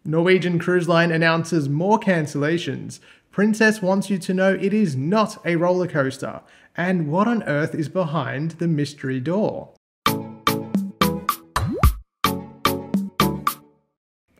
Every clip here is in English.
Norwegian Cruise Line announces more cancellations. Princess wants you to know it is not a roller coaster. And what on earth is behind the mystery door?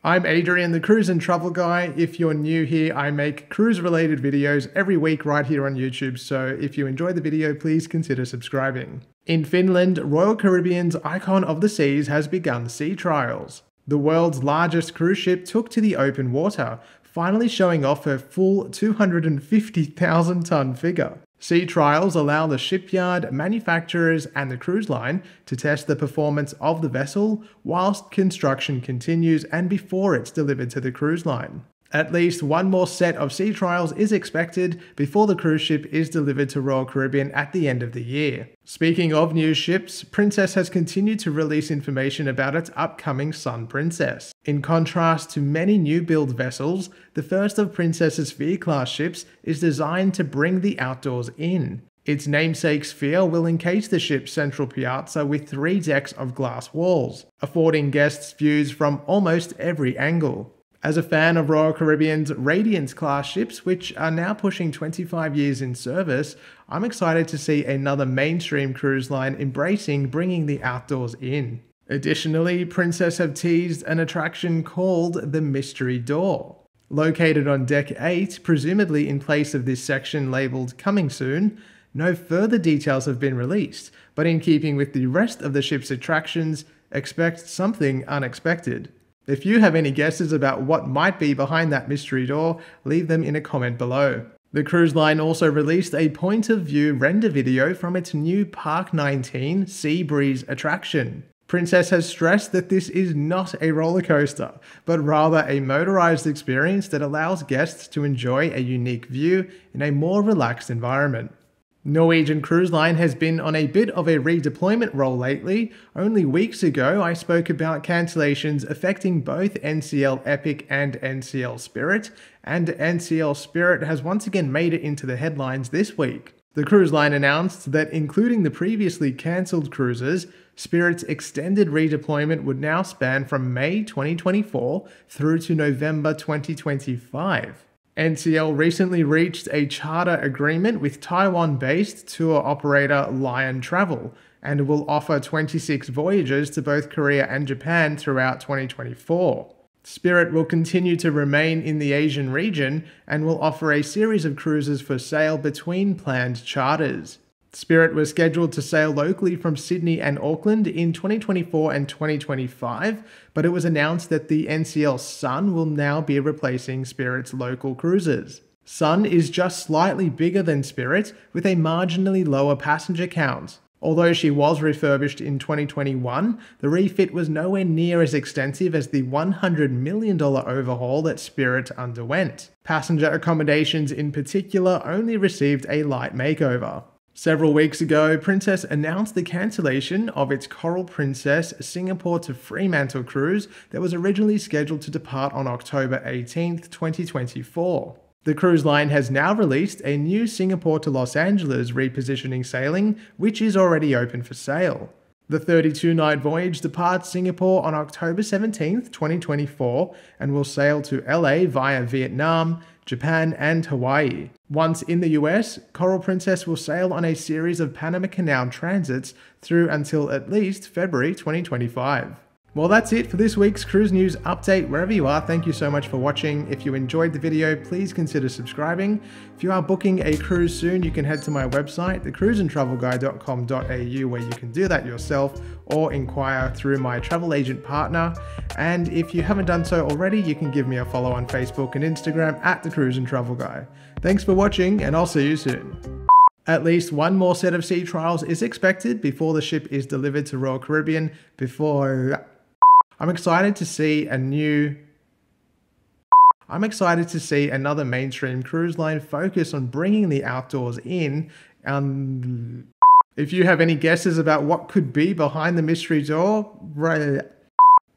I'm Adrian, the Cruise and Travel Guy. If you're new here, I make cruise-related videos every week right here on YouTube, so if you enjoy the video, please consider subscribing. In Finland, Royal Caribbean's Icon of the Seas has begun sea trials. The world's largest cruise ship took to the open water, finally showing off her full 250,000-ton figure. Sea trials allow the shipyard, manufacturers, and the cruise line to test the performance of the vessel whilst construction continues and before it's delivered to the cruise line. At least one more set of sea trials is expected before the cruise ship is delivered to Royal Caribbean at the end of the year. Speaking of new ships, Princess has continued to release information about its upcoming Sun Princess. In contrast to many new build vessels, the first of Princess's Sphere-class ships is designed to bring the outdoors in. Its namesake Sphere will encase the ship's central piazza with 3 decks of glass walls, affording guests views from almost every angle. As a fan of Royal Caribbean's Radiance-class ships, which are now pushing 25 years in service, I'm excited to see another mainstream cruise line embracing bringing the outdoors in. Additionally, Princess have teased an attraction called the Mystery Door. Located on Deck 8, presumably in place of this section labelled Coming Soon, no further details have been released, but in keeping with the rest of the ship's attractions, expect something unexpected. If you have any guesses about what might be behind that mystery door, leave them in a comment below. The cruise line also released a point of view render video from its new Park 19 Sea Breeze attraction. Princess has stressed that this is not a roller coaster, but rather a motorized experience that allows guests to enjoy a unique view in a more relaxed environment. Norwegian Cruise Line has been on a bit of a redeployment roll lately. Only weeks ago, I spoke about cancellations affecting both NCL Epic and NCL Spirit, and NCL Spirit has once again made it into the headlines this week. The cruise line announced that including the previously cancelled cruises, Spirit's extended redeployment would now span from May 2024 through to November 2025. NCL recently reached a charter agreement with Taiwan-based tour operator Lion Travel and will offer 26 voyages to both Korea and Japan throughout 2024. Spirit will continue to remain in the Asian region and will offer a series of cruises for sale between planned charters. Spirit was scheduled to sail locally from Sydney and Auckland in 2024 and 2025, but it was announced that the NCL Sun will now be replacing Spirit's local cruises. Sun is just slightly bigger than Spirit, with a marginally lower passenger count. Although she was refurbished in 2021, the refit was nowhere near as extensive as the $100 million overhaul that Spirit underwent. Passenger accommodations in particular only received a light makeover. Several weeks ago, Princess announced the cancellation of its Coral Princess Singapore to Fremantle cruise that was originally scheduled to depart on October 18, 2024. The cruise line has now released a new Singapore to Los Angeles repositioning sailing, which is already open for sale. The 32-night voyage departs Singapore on October 17, 2024, and will sail to LA via Vietnam, Japan, and Hawaii. Once in the US, Coral Princess will sail on a series of Panama Canal transits through until at least February 2025. Well, that's it for this week's cruise news update. Wherever you are, thank you so much for watching. If you enjoyed the video, please consider subscribing. If you are booking a cruise soon, you can head to my website, thecruiseandtravelguy.com.au, where you can do that yourself or inquire through my travel agent partner. And if you haven't done so already, you can give me a follow on Facebook and Instagram at The Cruise and Travel Guy. Thanks for watching, and I'll see you soon. At least one more set of sea trials is expected before the ship is delivered to Royal Caribbean I'm excited to see another mainstream cruise line focus on bringing the outdoors in. If you have any guesses about what could be behind the mystery door,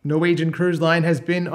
Norwegian Cruise Line has been